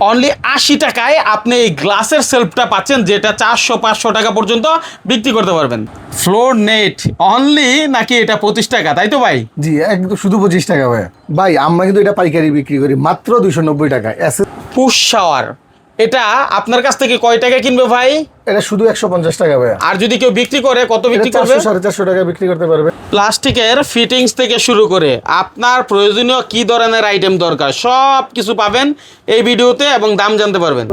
Only 80 টাকায় আপনি এই গ্লাসের সেলফটা পাচ্ছেন, যেটা 400-500 টাকা পর্যন্ত বিক্রি করতে পারবেন। ফ্লোর নেট অনলি নাকি এটা 25 টাকা, তাই তো ভাই? জি, একদম শুধু 25 টাকা ভাই। ভাই আমরা কিন্তু এটা পাইকারি বিক্রি করি মাত্র 290 টাকা। পুশ শাওয়ার এটা আপনার কাছ থেকে কয় টাকা কিনবে ভাই? এটা শুধু 150 টাকা ভাই। আর যদি কেউ বিক্রি করে কত বিক্রি করবে? 400-450 টাকা বিক্রি করতে পারবে। প্লাস্টিকের ফিটিংস থেকে শুরু করে আপনার প্রয়োজনীয় কি ধরনের আইটেম দরকার সব কিছু পাবেন এই ভিডিওতে এবং দাম জানতে পারবেন।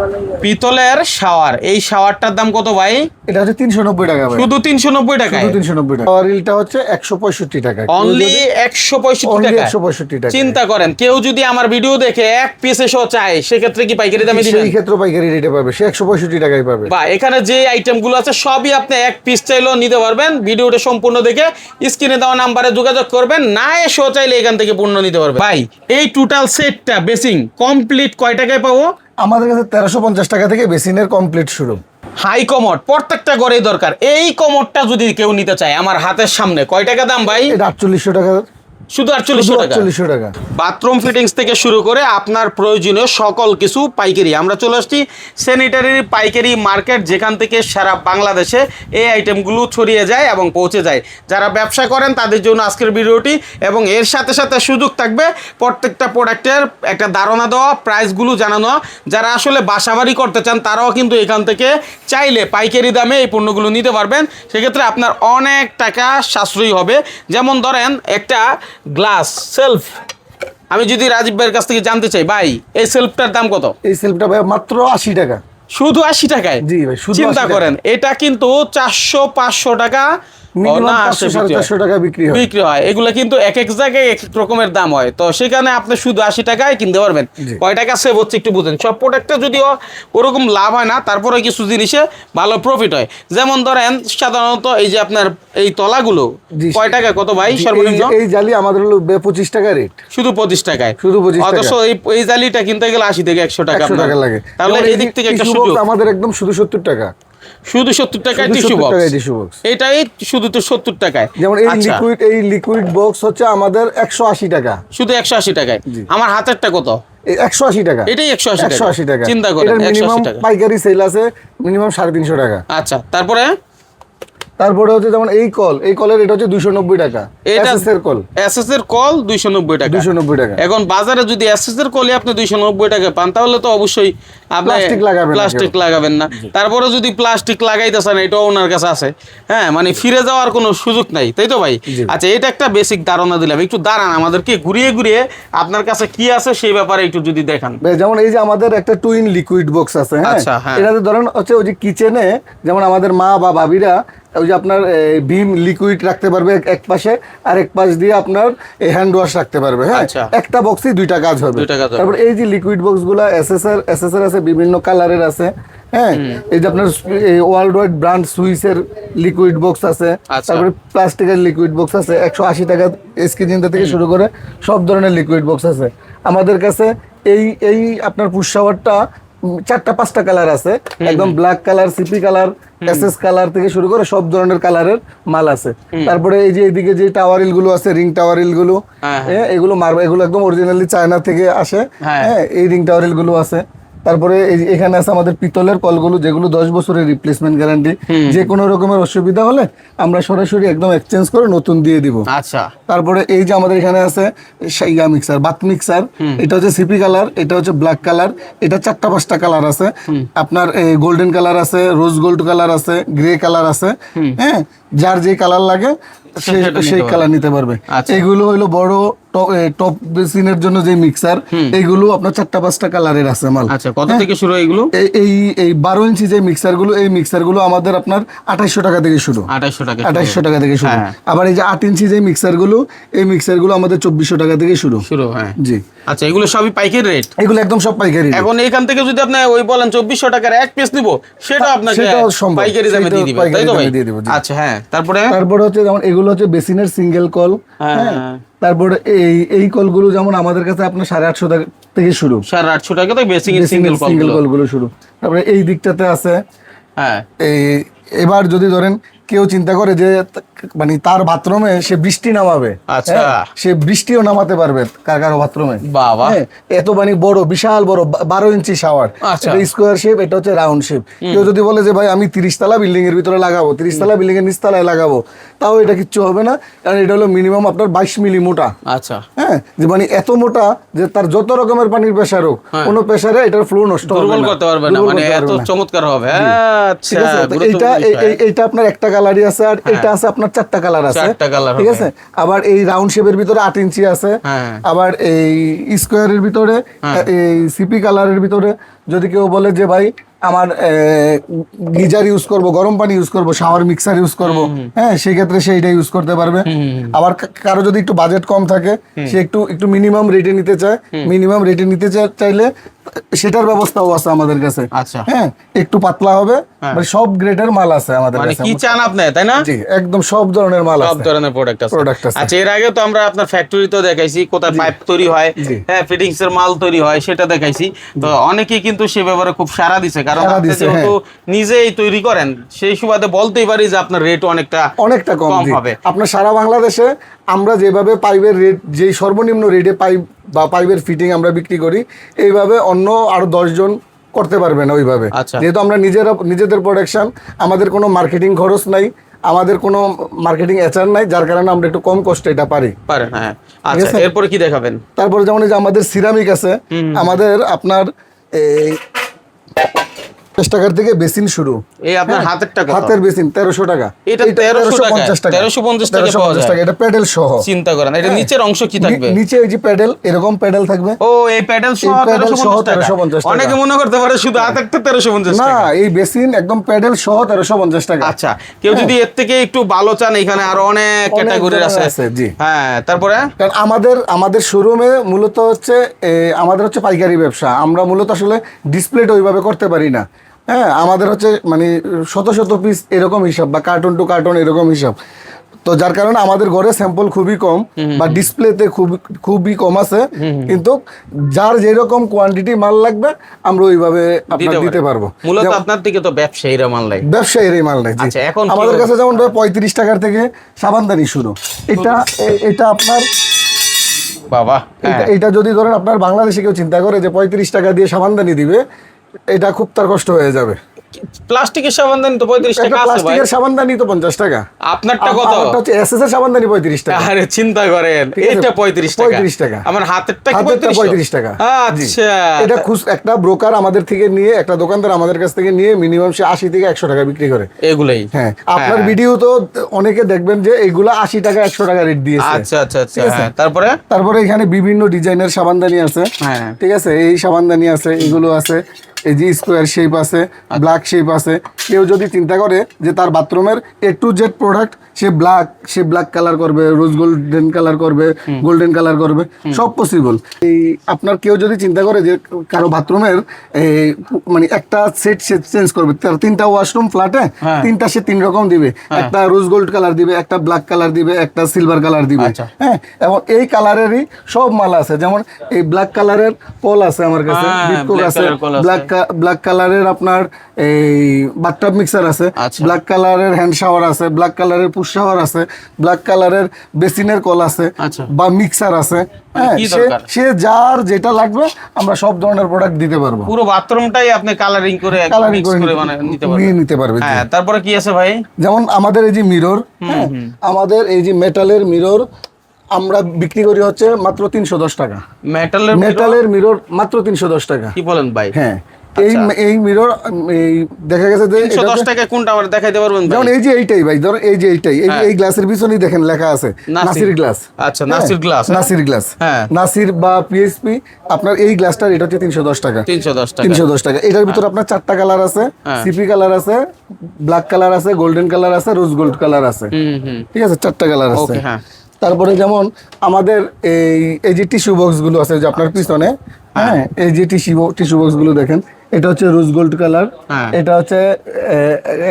পিতলের শাওয়ার, এই শাওয়ারটার দাম কত ভাই? এটা হচ্ছে 390 টাকা ভাই। শুধু 390 টাকা? শুধু 390 টাকা। রিলটা হচ্ছে 165 টাকা। অনলি 165 টাকা। 165 টাকা। চিন্তা করেন, কেউ যদি আমার ভিডিও দেখে এক পিস এসেও চায় সেক্ষেত্রে কি পাইকারি দামে দিবেন? সেই ক্ষেত্রে পাইকারি রেটে পাবে, সে 165 টাকায় পাবে। বা এখানে যে আইটেমগুলো আছে সবই আপনি এক পিস চাইলেও নিতে পারবেন। ভিডিওটা সম্পূর্ণ দেখে স্ক্রিনে দেওয়া নাম্বারে যোগাযোগ করবেন, না এসেও চাইলে এখান থেকে পণ্য নিতে পারবেন। ভাই এই টোটাল সেটটা বেসিং কমপ্লিট কয় টাকায় পাবো? আমাদের কাছে 1350 টাকা থেকে বেসিনের কমপ্লিট শুরু। হাই কমোড প্রত্যেকটা ঘরেই দরকার। এই কমোডটা যদি কেউ নিতে চায় আমার হাতের সামনে, কয় টাকা দাম ভাই? এটা 4800 টাকা। শুধু 4800 টাকা। বাথরুম ফিটিংস থেকে শুরু করে আপনার প্রয়োজনীয় সকল কিছু পাইকারি। আমরা চলে আসছি স্যানিটারি পাইকারি মার্কেট, যেখান থেকে সারা বাংলাদেশে এই আইটেমগুলো ছড়িয়ে যায় এবং পৌঁছে যায়। যারা ব্যবসা করেন তাদের জন্য আজকের ভিডিওটি, এবং এর সাথে সাথে সুযোগ থাকবে প্রত্যেকটা প্রোডাক্টের একটা ধারণা দেওয়া, প্রাইসগুলো জানানো। যারা আসলে বাসাবাড়ি করতে চান তারাও কিন্তু এখান থেকে চাইলে পাইকারি দামে এই পণ্যগুলো নিতে পারবেন। সেক্ষেত্রে আপনার অনেক টাকা সাশ্রয়ী হবে। যেমন ধরেন একটা গ্লাস সেলফ, আমি যদি রাজীব ভাইয়ের কাছ থেকে জানতে চাই, ভাই এই সেলফটার দাম কত? এই সেলফটা ভাই মাত্র 80 টাকা। শুধু 80 টাকায়? জি ভাই, শুধু চিন্তা করেন, এটা কিন্তু 400-500 টাকা বিক্রি হয়। এগুলো কিন্তু এক এক জায়গায় এক এক রকমের দাম হয়, তো সেখানে আপনি শুধু 80 টাকায় কিনতে পারবেন। কয় টাকা সেভ হচ্ছে একটু বুঝেন। সব প্রোডাক্টে যদিও ওরকম লাভ হয় না, তারপরে কিছু জিনিসে ভালো প্রফিট হয়। যেমন ধরেন সাধারণত এই যে আপনার এই তলাগুলো কয় টাকা কত ভাই সর্বনিম্ন? এই জালি আমাদের হলো 25 টাকা রেট। শুধু 25 টাকায়? শুধু 25 টাকা। অথচ এই জালিটা কিনতে গেলে 80 থেকে 100 টাকা লাগে। তাহলে এই দিক থেকে একটা সুযোগ। আমাদের একদম শুধু 70 টাকা। শুধু 70 টাকায় টিস্যু বক্স, এটাই শুধু তো 70 টাকায়। যেমন এই লিকুইড বক্স হচ্ছে আমাদের 180 টাকা। শুধু 180 টাকায়। আমার হাতেরটা কত? 180 টাকা। এটাই 180 টাকা। চিন্তা করেন, এটার মিনিমাম পাইকারি সেল আছে মিনিমাম 350 টাকা। আচ্ছা, তারপরে হচ্ছে যেমন এই কলের এটা হচ্ছে 290 টাকা। এসএস এর কল 290 টাকা। 290 টাকা। এখন বাজারে যদি এসএস এর কলে আপনি 290 টাকা পান, তাহলে তো অবশ্যই আপনি প্লাস্টিক লাগাবেন না। তারপরে যদি প্লাস্টিক লাগাইতে চান, এটাও ওনার কাছে আছে। হ্যাঁ, মানে ফিরে যাওয়ার কোনো সুযোগ নাই, তাই তো ভাই? আচ্ছা, এটা একটা বেসিক ধারণা দিলাম। একটু দাঁড়ান, আমাদেরকে ঘুরিয়ে ঘুরিয়ে আপনার কাছে কি আছে সেই ব্যাপারে একটু যদি দেখান। যেমন এই যে আমাদের একটা টুইন লিকুইড বক্স আছে। হ্যাঁ, এটাতে ধরেন হচ্ছে ওই যে কিচেনে যেমন আমাদের মা বা ভাবিরা ওই যে আপনার ভিম লিকুইড রাখতে পারবে এক পাশে, আর এক পাশ দিয়ে আপনার হ্যান্ড ওয়াশ রাখতে পারবে। হ্যাঁ, একটা বক্সে 2টা কাজ হবে। তারপর এই যে লিকুইড বক্স গুলা এসএস এর আছে, বিভিন্ন কালারের আছে। হ্যাঁ, এই যে আপনার ওয়ার্ল্ড ওয়াইড ব্র্যান্ড সুইসের লিকুইড বক্স আছে। তারপরে প্লাস্টিকের লিকুইড বক্স আছে 180 টাকা স্কিজিনটা থেকে শুরু করে সব ধরনের লিকুইড বক্স আছে আমাদের কাছে। এই আপনার পুশ শাওয়ারটা 4টা-5টা কালার আছে, একদম black colour, CP colour, SS colour থেকে শুরু করে সব ধরনের কালারের মাল আছে। তারপরে এই যে এইদিকে যে টাওয়ারিল গুলো আছে, রিং টাওয়ারিল গুলো, এগুলো এগুলো একদম অরিজিনালি চায়না থেকে আসে। হ্যাঁ, এই রিং টাওয়ারিল গুলো আছে। তারপরে এখানে আছে আমাদের পিতলের কলগুলো, যেগুলো 10 বছরের রিপ্লেসমেন্ট গ্যারান্টি। যে কোনো রকমের অসুবিধা হলে আমরা সরাসরি একদম এক্সচেঞ্জ করে নতুন দিয়ে দিব। আচ্ছা, তারপরে এই যে আমাদের এখানে আছে মিক্সার, বাথ মিক্সার। এটা হচ্ছে সিপি কালার, এটা হচ্ছে ব্ল্যাক কালার, এটা 4টা-5টা কালার আছে। আপনার গোল্ডেন কালার আছে, রোজ গোল্ড কালার আছে, গ্রে কালার আছে। হ্যাঁ, যার যে কালার লাগে সেই কালার নিতে পারবে। এগুলো হইলো বড় টপ বেসিনের জন্য যে মিক্সার, এইগুলো আপনার 4টা-5টা কালারের আছে মাল। আচ্ছা, কত থেকে শুরু এগুলো? এই 12 ইঞ্চি যে মিক্সার গুলো, এই মিক্সার গুলো আমাদের আপনার 2800 টাকা থেকে শুরু। 2800 টাকা থেকে শুরু। আবার এই যে 8 ইঞ্চি যে মিক্সার গুলো, এই মিক্সার গুলো আমাদের 2400 টাকা থেকে শুরু। হ্যাঁ, জি। আচ্ছা, এগুলো সবই পাইকারি রেট? এগুলো একদম সব পাইকারি। এখন এখান থেকে যদি আপনি ওই বলেন 2400 টাকার এক পিস নিব, সেটা আপনাকে পাইকারি দামে দিয়ে দিবেন, তাই তো ভাই? আচ্ছা, হ্যাঁ। তারপরে হচ্ছে যেমন এগুলো হচ্ছে বেসিনের সিঙ্গেল কল। হ্যাঁ, তারপরে এই কলগুলো যেমন আমাদের কাছে আপনার 850 টাকা থেকে শুরু। 850 টাকা থেকে বেসিনের সিঙ্গেল কলগুলো শুরু। তারপরে এই দিকটাতে আছে। হ্যাঁ, এবার যদি ধরেন কেউ চিন্তা করে যে মানে তার বাথরুমে সে বৃষ্টি নামাবে, আচ্ছা সে বৃষ্টিও নামাতে পারবে কারো বাথরুমে। বাবা, এত মানে বড়, বিশাল বড় 12 ইঞ্চি শাওয়ার, স্কোয়ার শেপ, এটা হচ্ছে রাউন্ড শেপ। কেউ যদি বলে যে ভাই আমি 30 তলা বিল্ডিং এর ভিতরে লাগাবো, 30 তলা বিল্ডিং এর নিচতলায় লাগাবো, তাও এটা কিচ্ছু হবে না, কারণ এটা হলো মিনিমাম আপনার 22 মিলি মোটা। আচ্ছা, হ্যাঁ, যে মানে এত মোটা যে তার যত রকমের পানির প্রেসার হোক, কোনো প্রেসারে এটার ফ্লো নষ্ট দুর্বল করতে পারবে না, মানে এত চমৎকার হবে। আচ্ছা, এইটা আপনার একটা কালারই আছে, আর এটা আছে আপনার 4টা কালার আছে, ঠিক আছে। আবার এই রাউন্ড শেপের ভিতরে 8 ইঞ্চি আছে, আবার এই স্কোয়ারের ভিতরে, এই সিপি কালারের ভিতরে যদি কেউ বলে যে ভাই আমার গিজার ইউজ করব, গরম পানি ইউজ করব, শাওয়ার মিক্সার ইউজ করব, হ্যাঁ, সেই ক্ষেত্রে সে এটা ইউজ করতে পারবে। আবার কারো যদি একটু বাজেট কম থাকে, সে একটু মিনিমাম রেটে নিতে চায়, মিনিমাম রেটে নিতে চাইলে সেটার ব্যবস্থাও আছে আমাদের কাছে। আচ্ছা, হ্যাঁ, একটু পাতলা হবে, মানে সব গ্রেডের মাল আছে আমাদের কাছে। কি চান আপনি, তাই না? জি, একদম সব ধরনের মাল আছে, সব ধরনের প্রোডাক্ট আছে। আচ্ছা, এর আগে তো আমরা আপনার ফ্যাক্টরিতেও দেখাইছি কোথায় পাইপ তৈরি হয়, হ্যাঁ, ফিটিংস এর মাল তৈরি হয়, সেটা দেখাইছি। তো অনেকেই কিন্তু সে ব্যাপারে খুব সাড়া দিছে, কারণ আপনি যেহেতু নিজেই তৈরি করেন, সেই সুবাদে বলতেই পারি যে আপনার রেট অনেকটা কম হবে। আপনার সারা বাংলাদেশে আমরা যেভাবে পাইপের রেট, যেই সর্বনিম্ন রেটে পাইপ বা পাইপের ফিটিং আমরা বিক্রি করি, এইভাবে অন্য আরো 10 জন করতে পারবে না ওইভাবে। যেহেতু আমরা নিজেদের প্রোডাকশন, আমাদের কোনো মার্কেটিং খরচ নাই, আমাদের কোনো মার্কেটিং এচার নাই, যার কারণে আমরা একটু কম কষ্টে এটা পারি। হ্যাঁ। আচ্ছা, এরপরে কি দেখাবেন? তারপরে যেমন এই যে আমাদের সিরামিক আছে, আমাদের আপনার এই 50 টাকার থেকে বেসিন শুরু। এই আপনার হাতের বেসিন 1300 টাকা। এটা 1350 টাকা, 1350 টাকা পাওয়া যায়। এটা প্যাডেল সহ। চিন্তা করেন, এটা নিচের অংশ কি থাকবে? নিচে এই যে প্যাডেল, এরকম প্যাডেল থাকবে। ও, এই প্যাডেল সহ 1350 টাকা। অনেকে মনে করতে পারে শুধু হাতেরটা 1350 টাকা। না, এই বেসিন একদম প্যাডেল সহ 1350 টাকা। আচ্ছা, কেউ যদি এর থেকে একটু ভালো চান, এখানে আরো অনেক ক্যাটাগরির আছে। জি, হ্যাঁ। তারপরে কারণ আমাদের শোরুমে মূলত হচ্ছে আমাদের হচ্ছে পাইকারি ব্যবসা, আমরা মূলত আসলে ডিসপ্লেটা ওইভাবে করতে পারি না। হ্যাঁ, আমাদের হচ্ছে মানে শত শত পিস এরকম হিসাব, বা কার্টন টু কার্টন এরকম হিসাব। তো যার কারণে আমাদের ঘরে স্যাম্পল খুবই কম, বা ডিসপ্লেতে খুবই কম আছে, কিন্তু যার যেরকম কোয়ান্টিটি মাল লাগবে আমরা ওইভাবে আপনার দিতে পারবো। মূলত আপনার দিকে তো ব্যবসায়ীরা মাল নেয়, মাল নেয়। আচ্ছা, এখন আমাদের কাছে যেমন 35 টাকার থেকে সাবানদানি শুরু। এটা আপনার বাবা, এটা যদি ধরেন আপনার বাংলাদেশে কেউ চিন্তা করে যে 35 টাকা দিয়ে সাবানদানি দিবে, এটা খুব তার কষ্ট হয়ে যাবে। প্লাস্টিকের সাবানদানি তো 35 টাকা আছে ভাই। প্লাস্টিকের সাবানদানি তো 50 টাকা। আপনারটা কত? আমারটা হচ্ছে এসএস এর সাবানদানি 35 টাকা। আরে চিন্তা করেন, এটা 35 টাকা। আমার হাতেরটা কি 35 টাকা? আচ্ছা, এটা একটা ব্রোকার আমাদের থেকে নিয়ে, একটা দোকানদার আমাদের কাছ থেকে নিয়ে মিনিমাম সে 80 থেকে 100 টাকা বিক্রি করে এগুলাই। হ্যাঁ, আপনার ভিডিও তো অনেকে দেখবেন যে এগুলা 80 টাকা 100 টাকা রেট দিয়েছে। আচ্ছা আচ্ছা আচ্ছা। তারপরে এখানে বিভিন্ন ডিজাইনের সাবানদানি আছে, ঠিক আছে, এই সাবানদানি আছে, এগুলো আছে, এই যে স্কোয়ার শেপ আছে, ব্ল্যাক শেপ আছে। কেউ যদি চিন্তা করে যে তার বাথরুমের A to Z product, say black colour করবে, রোজ গোল্ডেন কালার করবে, গোল্ডেন কালার করবে, সব পসিবল। এই আপনার কেউ যদি চিন্তা করে যে কারো বাথরুমের মানে একটা সেট সে চেঞ্জ করবে, তার 3টা ওয়াশরুম ফ্ল্যাটে, 3টা সে 3 রকম দিবে, একটা রোজ গোল্ড কালার দিবে, একটা ব্ল্যাক কালার দিবে, একটা সিলভার কালার দিবে। হ্যাঁ, এবং এই কালারেরই সব মাল আছে। যেমন এই ব্ল্যাক কালারের পল আছে আমার কাছে, বিটকোক আছে, ব্ল্যাক কালারের আপনার এই বাথটাব মিক্সার আছে, ব্ল্যাক কালারের হ্যান্ড শাওয়ার আছে, ব্ল্যাক কালারের পুশ শাওয়ার আছে, ব্ল্যাক কালারের বেসিনের কল আছে, বা মিক্সার আছে। হ্যাঁ, সে যার যেটা লাগবে আমরা সব ধরনের প্রোডাক্ট দিতে পারবো। পুরো বাথরুমটাই আপনি কালারিং করে নিতে পারবেন। হ্যাঁ, তারপরে কি আছে ভাই? যেমন আমাদের এই যে মিরর, আমাদের এই যে মেটালের মিরর আমরা বিক্রি করি হচ্ছে মাত্র 310 টাকা। মেটালের মিরর মাত্র 310 টাকা। কি বলেন ভাই? হ্যাঁ, এই মিরর এই দেখা গেছে যে 310 টাকা। কোনটা আমরা দেখাইতে পারবেন ভাই? যেমন এই যে এইটাই ভাই, ধরো এই যে এইটাই, এই গ্লাসের পিছনেই দেখেন লেখা আছে নাসির গ্লাস। আচ্ছা, নাসির গ্লাস। নাসির গ্লাস, হ্যাঁ, নাসির বা পিএসপি। আপনার এই গ্লাসটার এটা হচ্ছে 310 টাকা। 310 টাকা। এটার ভিতর আপনার 4টা কালার আছে, সিপি কালার আছে, ব্ল্যাক কালার আছে, গোল্ডেন কালার আছে, রোজ গোল্ড কালার আছে। ঠিক আছে, 4টা কালার আছে। তারপরে যেমন আমাদের এই যে টিস্যু বক্স গুলো আছে, যে আপনার পিছনে, হ্যাঁ, এই যে টিস্যু বক্স গুলো দেখেন, এটা হচ্ছে রোজ গোল্ড কালার, এটা হচ্ছে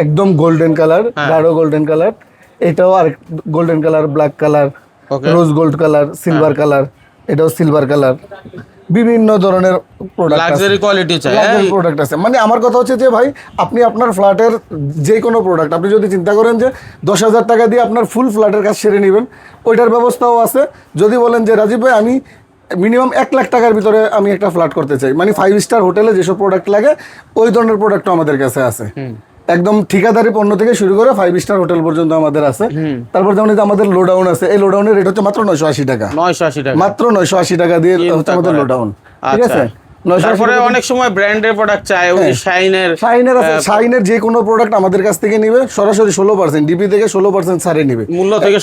একদম গোল্ডেন কালার, গাঢ় গোল্ডেন কালার, এটাও আর golden colour, black colour, rose gold colour, silver colour, এটাও সিলভার কালার। বিভিন্ন ধরনের প্রোডাক্ট লাক্সারি কোয়ালিটি চাই, প্রোডাক্ট আছে। মানে আমার কথা হচ্ছে যে ভাই, আপনি আপনার ফ্ল্যাটের যে কোনো প্রোডাক্ট আপনি যদি চিন্তা করেন যে 10,000 টাকা দিয়ে আপনার ফুল ফ্ল্যাটের কাজ সেরে নেবেন, ওইটার ব্যবস্থাও আছে। যদি বলেন যে রাজীব ভাই আমি মিনিমাম 1 লাখ টাকার ভিতরে আমি একটা ফ্ল্যাট করতে চাই, মানে 5 স্টার হোটেলে যেসব প্রোডাক্ট লাগে ওই ধরনের প্রোডাক্টও আমাদের কাছে আছে। একদম ঠিকাদারি পণ্য থেকে শুরু করে 5 স্টার হোটেল পর্যন্ত আমাদের আছে। তারপর যেমন এই যে আমাদের লোডাউন আছে, এই লোডাউনের রেট হচ্ছে মাত্র 980 টাকা। 980 টাকা, মাত্র 980 টাকা দিয়ে হচ্ছে আমাদের লোডাউন। ঠিক আছে, তারপরে অনেক সময় ব্র্যান্ডের প্রোডাক্ট চাই, ওই শাইনের আছে, শাইনের যে কোনো প্রোডাক্ট আমাদের কাছ থেকে নিবে সরাসরি 16%, ডিপি থেকে 16% ছাড়ে নিবে, মূল্য থেকে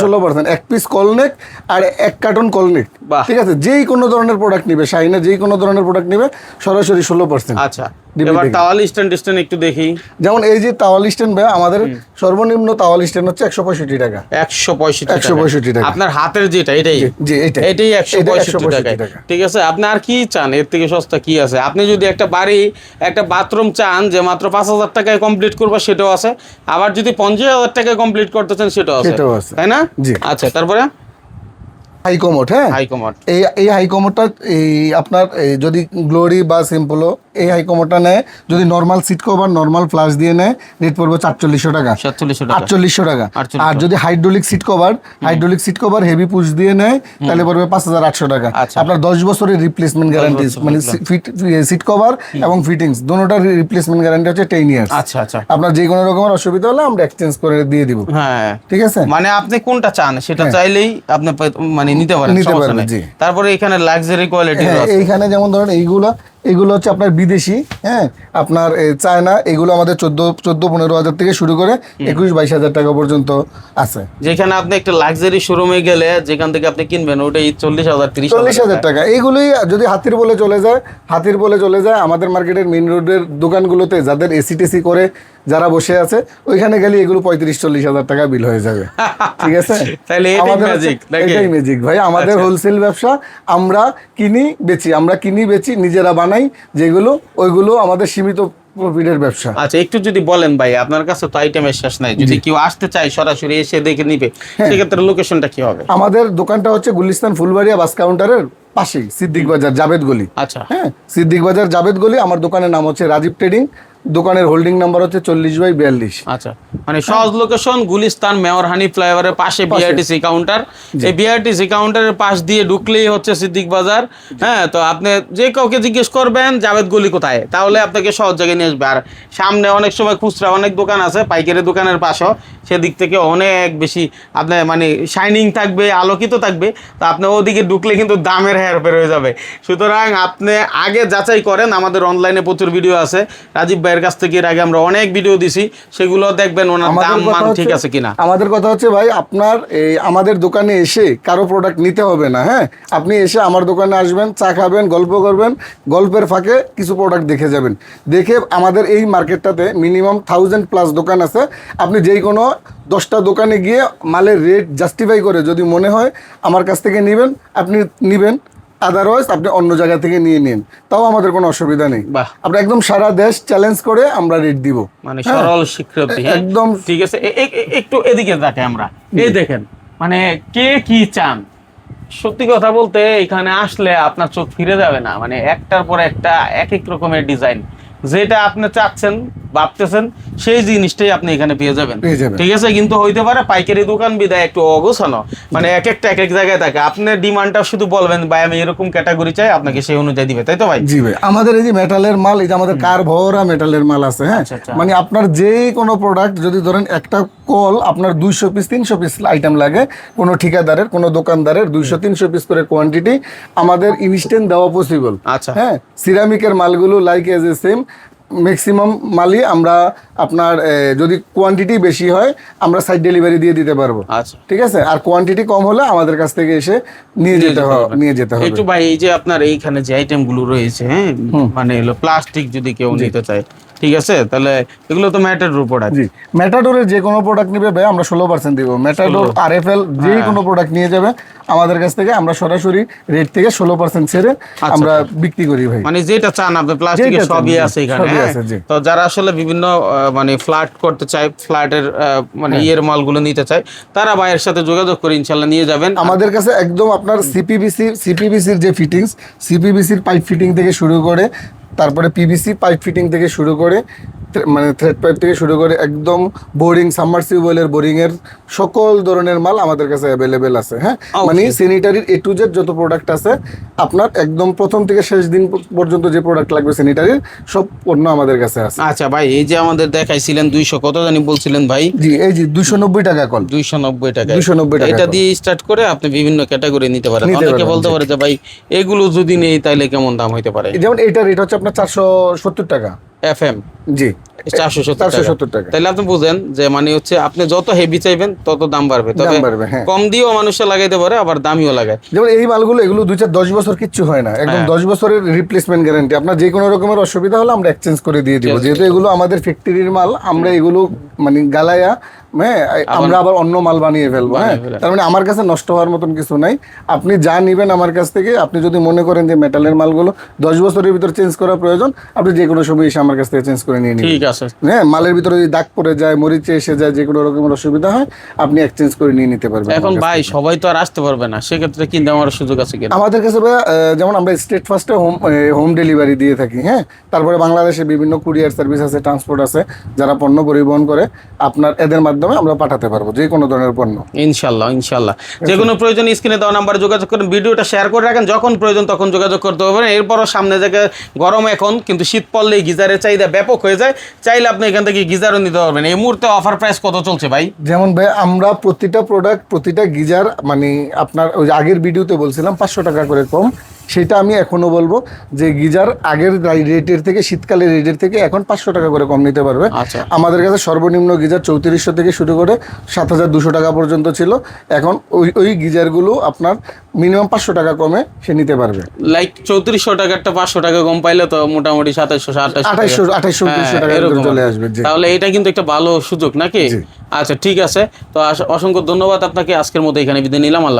16%। এক পিস কলনেক আর 1 কার্টন কলনেক, ঠিক আছে, যেই কোনো ধরনের প্রোডাক্ট নিবে, শাইনের যেই কোনো ধরনের প্রোডাক্ট নিবে সরাসরি 16%। আচ্ছা, এবার তাওয়াল স্ট্যান্ড একটু দেখি। যেমন এই যে তাওয়াল স্ট্যান্ড ভাই, আমাদের সর্বনিম্ন তাওয়াল স্ট্যান্ড হচ্ছে 165 টাকা। 165 টাকা। আপনার হাতের যেটা এটাই, জি এটাই 165 টাকা। ঠিক আছে, আপনি আর কি চান? এর থেকে সস্তা কি আছে? আপনি যদি একটা বাড়ি, একটা বাথরুম চান যে মাত্র 5,000 টাকায় কমপ্লিট করবো, সেটাও আছে। আবার যদি 50,000 টাকায় কমপ্লিট করতে চান, সেটাও আছে, তাই না? আচ্ছা, তারপরে হাই কমোড, হ্যাঁ, হাই কমোড। এই হাই কমোডটা এই আপনার যদি গ্লোরি বা সিম্পলও এই হাই কমোডটা নেয়, যদি normal seat cover normal flush দিয়ে নেয়, রেট পড়বে 4,400 টাকা, 4,800 টাকা। আর যদি hydraulic seat cover heavy push দিয়ে নেয়, তাহলে পড়বে 5,800 টাকা। আপনার 10 বছরের রিপ্লেসমেন্ট গ্যারান্টি, মানে সিট কভার এবং ফিটিংস দুটোটার রিপ্লেসমেন্ট গ্যারান্টি হচ্ছে 10 ইয়ার্স। আচ্ছা আচ্ছা, আপনার যে কোনো রকমের অসুবিধা হলে আমরা এক্সচেঞ্জ করে দিয়ে দিব। হ্যাঁ, ঠিক আছে, মানে আপনি কোনটা চান সেটা চাইলেই আপনি মানে নিতে পারেন। তারপরে এখানে লাক্সারি কোয়ালিটি আছে, এইখানে যেমন ধরেন এইগুলো হচ্ছে আপনার বিদেশি, হ্যাঁ, আপনার চায়না, এগুলো আমাদের 14-15 হাজার থেকে শুরু করে 21-22 হাজার টাকা পর্যন্ত আছে। যেখানে আপনি একটা লাক্সারি শোরুমে গেলে যেখান থেকে আপনি কিনবেন ওটাই 40,000-30,000 টাকা। এইগুলোই যদি হাতির বলে চলে যায় আমাদের মার্কেটের মেইন রোডের দোকানগুলোতে, যাদের এসি টেসি করে যারা বসে আছে, ওইখানে গেলে এগুলো 35-40 হাজার টাকা বিল হয়ে যাবে। ঠিক আছে, তাহলে এটাই ম্যাজিক ভাই, আমাদের হোলসেল ব্যবসা। আমরা কিনি বেচি, নিজেরা বানাই যেগুলো, ওইগুলো আমাদের সীমিত প্রফিটের ব্যবসা। আচ্ছা, একটু যদি বলেন ভাই, আপনার কাছে তো আইটেমের শেষ নাই, যদি কেউ আসতে চায় সরাসরি এসে দেখে নিবে, সেক্ষেত্রে লোকেশনটা কি হবে? আমাদের দোকানটা হচ্ছে গুলিস্তান ফুলবাড়িয়া বাস কাউন্টারের পাশেই, সিদ্দিক বাজার জাবেদ গলি। আচ্ছা, হ্যাঁ, সিদ্দিক বাজার জাবেদ গলি। আমার দোকানের নাম হচ্ছে রাজীব ট্রেডিং, দোকানের হোল্ডিং নাম্বার হচ্ছে 40/42। আচ্ছা, মানে সহজ লোকেশন গুলিস্তান মেয়র হানি ফ্লাইওভারের পাশে বিআরটিসি কাউন্টার। এই বিআরটিসি কাউন্টারের পাশ দিয়ে ঢুকলেই হচ্ছে সিদ্দিক বাজার। হ্যাঁ, তো আপনি যে কাউকে জিজ্ঞেস করবেন জাবেদ গলি কোথায়, তাহলে আপনাকে সহজ জায়গায় নিয়ে আসবে। আর সামনে অনেক সময় খুচরা অনেক দোকান আছে, পাইকারি দোকানের পাশেও, সেদিক থেকে অনেক বেশি আপনার মানে শাইনিং থাকবে, আলোকিত থাকবে। তো আপনি ওদিকে ঢুকলে কিন্তু দামের হেরফের হয়ে যাবে। সুতরাং আপনি আগে যাচাই করেন। আমাদের অনলাইনে প্রচুর ভিডিও আছে, রাজীব ভাইয়ের কাছ থেকে এর আগে আমরা অনেক ভিডিও দিছি, সেগুলো দেখবেন ওনার দাম মান ঠিক আছে কিনা। আমাদের কথা হচ্ছে ভাই, আপনার আমাদের দোকানে এসে কারো প্রোডাক্ট নিতে হবে না। হ্যাঁ, আপনি এসে আমার দোকানে আসবেন, চা খাবেন, গল্প করবেন, গল্পের ফাঁকে কিছু প্রোডাক্ট দেখে যাবেন। দেখে আমাদের এই মার্কেটটাতে মিনিমাম 1000+ দোকান আছে। আপনি যেই কোনো 10টা দোকানে গিয়ে মালের রেট জাস্টিফাই করে যদি মনে হয় আমার কাছ থেকে নেবেন, আপনি নেবেন, আদারওয়াইজ আপনি অন্য জায়গা থেকে নিয়ে নিন, তাও আমাদের কোনো অসুবিধা নেই। আপনি একদম সারা দেশ চ্যালেঞ্জ করে আমরা রেট দিব, মানে সরল স্বীকৃতি একদম। ঠিক আছে, একটু এদিকে দেখে আমরা, এই দেখেন, মানে কে কি চান। সত্যি কথা বলতে এখানে আসলে আপনার চোখ ফিরে যাবে না, মানে একটার পর একটা এক এক রকমের ডিজাইন, যেটা আপনি চাচ্ছেন ভাবতেছেন সেই জিনিসটাই আপনি এখানে পেয়ে যাবেন। ঠিক আছে, কিন্তু হইতে পারে পাইকারি দোকান বিদায় একটু অগোছানো, মানে এক একটা এক এক জায়গায় থাকে। আপনার ডিমান্ডটা শুধু বলবেন ভাই আমি এরকম ক্যাটাগরি চাই, আপনাকে সেই অনুযায়ী দিবে, তাই তো ভাই? জি ভাই, আমাদের এই যে মেটালের মাল, এই যে আমাদের কার ভরা মেটালের মাল আছে। হ্যাঁ, মানে আপনার যেই কোনো প্রোডাক্ট, যদি ধরেন একটা কল আপনার 200 পিস 300 পিস আইটেম লাগে, কোনো ঠিকাদারের কোনো দোকানদারের 200-300 পিস করে কোয়ান্টিটি আমাদের ইনস্ট্যান্ট দেওয়া পসিবল। আচ্ছা, হ্যাঁ, সিরামিকের মালগুলো like as a same maximum মালই আমরা আপনার যদি কোয়ান্টিটি বেশি হয় আমরা সাইড ডেলিভারি দিয়ে দিতে পারবো। আচ্ছা, ঠিক আছে, আর কোয়ান্টিটি কম হলে আমাদের কাছ থেকে এসে নিয়ে যেতে হবে। একটু ভাই, এই যে আপনার এইখানে যে আইটেমগুলো রয়েছে, হ্যাঁ, মানে হলো প্লাস্টিক, যদি কেউ নিতে চায়, ঠিক আছে, তাহলে এগুলো তো ম্যাটাডোর প্রোডাক্ট। জি, ম্যাটাডোরের যে কোনো প্রোডাক্ট নিবে ভাই আমরা 16% দিব। ম্যাটাডোর RFL যে কোনো প্রোডাক্ট নিয়ে যাবে আমাদের কাছ থেকে আমরা সরাসরি রেট থেকে 16% ছেড়ে আমরা বিক্রি করি ভাই। মানে যেটা চান আপনি প্লাস্টিকের সবই আছে এখানে। তো যারা আসলে বিভিন্ন মানে ফ্ল্যাট করতে চায়, ফ্ল্যাটের মানে ইয়ের মালগুলো নিতে চায়, তারা ভাইয়ের সাথে যোগাযোগ করে ইনশাআল্লাহ নিয়ে যাবেন। আমাদের কাছে একদম আপনার সিপিবিসির যে ফিটিংস, সিপিবিসির পাইপ ফিটিং থেকে শুরু করে, তারপরে পিভিসি পাইপ ফিটিং থেকে শুরু করে, মানে থ্রেড পাইপ থেকে শুরু করে একদম বোরিং, সাবমার্সিবলের বোরিং এর সকল ধরনের মাল আমাদের কাছে অ্যাভেলেবেল আছে। হ্যাঁ, মানে স্যানিটারির A to Z যত প্রোডাক্ট আছে, আপনার একদম প্রথম থেকে শেষ দিন পর্যন্ত যে প্রোডাক্ট লাগবে স্যানিটারির সব পণ্য আমাদের কাছে আছে। আচ্ছা ভাই, এই যে আমাদের দেখাইছিলেন 200 কত জানি বলছিলেন ভাই? জি, এই যে 290 টাকা কল। 290 টাকা। 290 টাকা। এটা দিয়ে স্টার্ট করে আপনি বিভিন্ন ক্যাটাগরি নিতে পারেন। অনেকে বলতে পারে যে ভাই এগুলো যদি নেই তাহলে কেমন দাম হইতে পারে? যেমন এটা রেট হচ্ছে আপনার 470 টাকা FM। জি, 470 টাকা। তাহলে আপনি বুঝেন যে মানে হচ্ছে আপনি যত হেভি চাইবেন তত দাম বাড়বে, তবে কম দিয়েও মানুষে লাগাইতে পারে, আবার দামিও লাগায়। যেমন এই মালগুলো, এগুলো 2-4-10 বছর কিচ্ছু হয় না, একদম 10 বছরের রিপ্লেসমেন্ট গ্যারান্টি। আপনার যে কোনো রকমের অসুবিধা হলে আমরা এক্সচেঞ্জ করে দিয়ে দিব, যেহেতু এগুলো আমাদের ফ্যাক্টরির মাল। আমরা এগুলো মানে গালায়া আমরা আবার অন্য মাল বানিয়ে ফেলবো। হ্যাঁ, তার মানে আমার কাছে নষ্ট হওয়ার মতন কিছু নাই। আপনি যা নিবেন আমার কাছ থেকে, আপনি যদি মনে করেন যে মেটালের মালগুলো 10 বছরের ভিতর চেঞ্জ করা প্রয়োজন, আপনি যে কোনো সময় এসে আমার কাছ থেকে চেঞ্জ করে নিয়ে নিন। ঠিক আছে। হ্যাঁ, মালের ভিতরে যদি দাগ পড়ে যায়, মরিচে এসে যায়, যে কোনো রকমের অসুবিধা হয়, আপনি এক্সচেঞ্জ করে নিয়ে নিতে পারবেন। এখন ভাই সবাই তো আর আসতে পারবে না, সেক্ষেত্রে কি দেওয়ার সুযোগ আছে কিনা? আমাদের কাছে যেমন আমরা স্টেট ফার্স্টে হোম ডেলিভারি দিয়ে থাকি। হ্যাঁ, তারপরে বাংলাদেশে বিভিন্ন কুরিয়ার সার্ভিস আছে, ট্রান্সপোর্ট আছে, যারা পণ্য পরিবহন করে, আপনার এদের মাধ্যমে আমরা পাঠাতে পারবো যে কোনো ধরনের পণ্য। ইনশাল্লাহ। যে কোনো প্রয়োজন স্ক্রিনে দেওয়া নাম্বারে যোগাযোগ করেন, ভিডিওটা শেয়ার করে রাখেন, যখন প্রয়োজন তখন যোগাযোগ করতে পারবেন। এরপরও সামনে থেকে গরম, এখন কিন্তু শীত পড়লেই গিজারের চাহিদা ব্যাপক হয়ে যায়, চাইলে আপনি এখান থেকে গিজারও নিতে পারবেন। এই মুহূর্তে অফার প্রাইস কত চলছে ভাই? যেমন ভাই, আমরা প্রতিটা প্রোডাক্ট, প্রতিটা গিজার, মানে আপনার ওই আগের ভিডিওতে বলছিলাম 500 টাকা করে কম, সেটা আমি এখনো বলবো যে গিজার আগের রেটের থেকে, শীতকালের রেটের থেকে এখন 500 টাকা করে কম নিতে পারবে। আমাদের কাছে সর্বনিম্ন গিজার 3400 থেকে শুরু করে 7200 টাকা পর্যন্ত ছিল। এখন ওই গিজারগুলো আপনার মিনিমাম 500 টাকা কমে সে নিতে পারবে। লাইক 3400 টাকারটা 500 টাকা কম পাইলে তো মোটামুটি 2700 টাকা চলে আসবে। তাহলে এটা কিন্তু একটা ভালো সুযোগ নাকি? আচ্ছা, ঠিক আছে। তো অসংখ্য ধন্যবাদ আপনাকে। আজকের মতো এখানে বিদায় নিলাম। আল্লাহ।